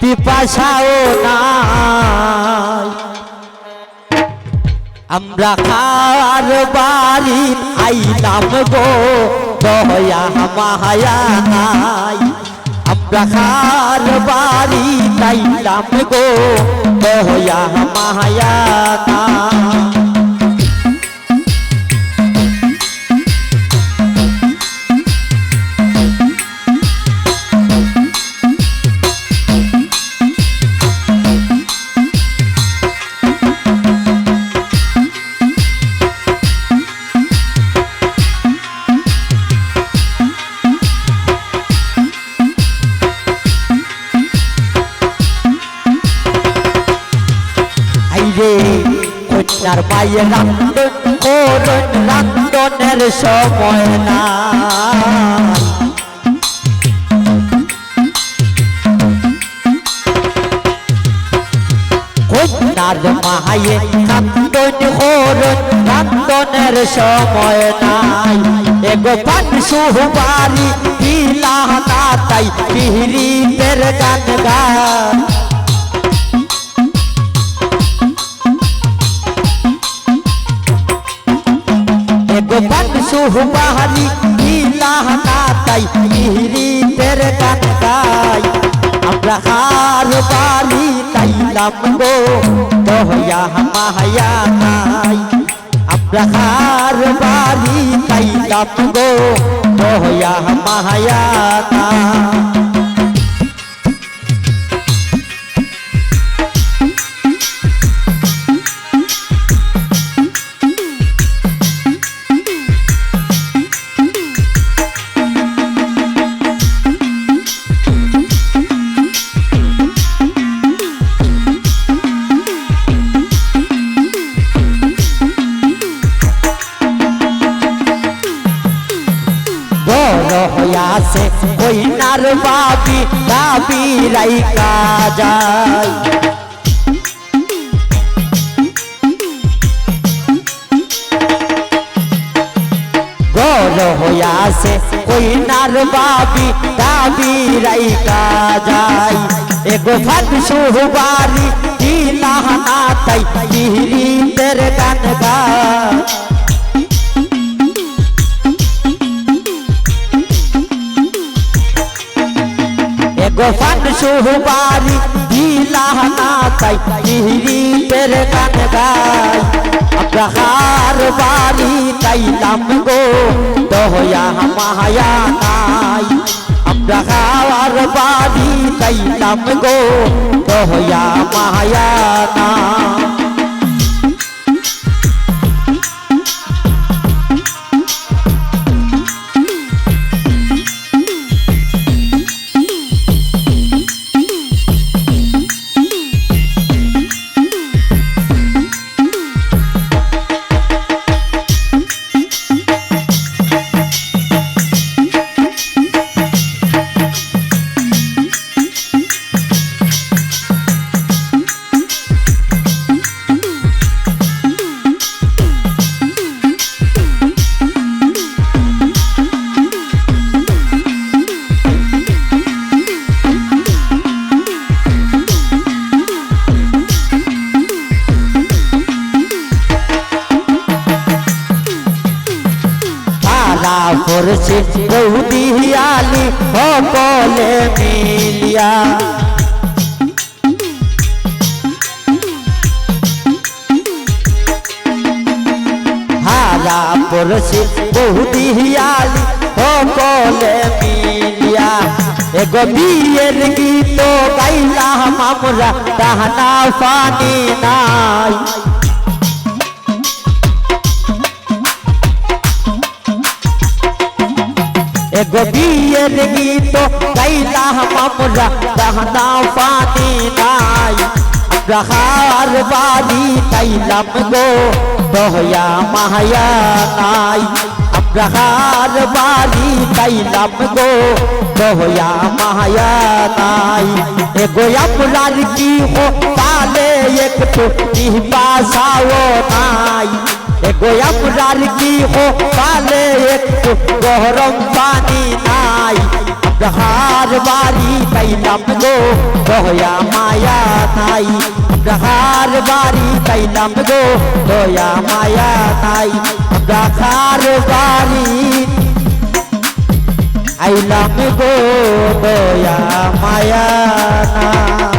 পিপাসাও নাই। আমরা খাওয়ার বাড়ি আইলাম গো দয়া মায়া নাই। আমরা খাওয়ার বাড়ি আইলাম গো দয়া মায়া নাই। কন্যার মায়ের রান্ধন করুন রান্ধনের সময় না। কন্যার মায়ের রান্ধন করুন রান্ধনের সময় নাই। এগো পান সুবারি দিলা না তাই পিহরিতের গান গায়। গোপাল সুবারি দিলা না তাই পিহরিতের গান গাই। আমরা হার বাড়ি তাইলাম গো দয়া মায়া নাই। আমরা হার বাড়ি তাইলাম গো দয়া মায়া নাই। হইয়াছে কইনার বাবি দাবি রাইকা যায়। গর হইয়াছে কইনার বাবি দাবি রাইকা যায়। এগো ফাট সুবারি দিলা না তাই পিহরিতের গান গায়। গোপাল সুবারি দিলা না তাই পিহরিতের গান গায়। আমরা হার বাড়ি তাইলাম গো দয়া মায়া নাই। আমরা খাওয়ার বাড়ি তাইলাম গো দয়া মায়া নাই। করছে বৌদি আলি সকলে মিলিয়া। হারা পড়ছে বৌদি আলি সকলে মিলিয়া। এগো বিয়ের গীত গাইলাম আমরা তাহানা পানি নাই। এগো বিয়ের গীত গাইলাম আমরা তাহানা পানি নাই। আমরা হার বাড়ি তাইলাম গো দয়া মায়া নাই। আমরা হার বাড়ি তাইলাম গো দয়া মায়া নাই। এগো আপনার কি হো পালে একটু পিপাসাও নাই। এগো আপনার কি হো পালে একটু গরম পানি নাই। আমরা হার বাড়ি তাই তাইলাম গো দয়া মায়া নাই রাখার বাড়ি তাইলাম গো দয়া মায়া নাই রাখার বাড়ি আইলাম গো দয়া মায়া নাই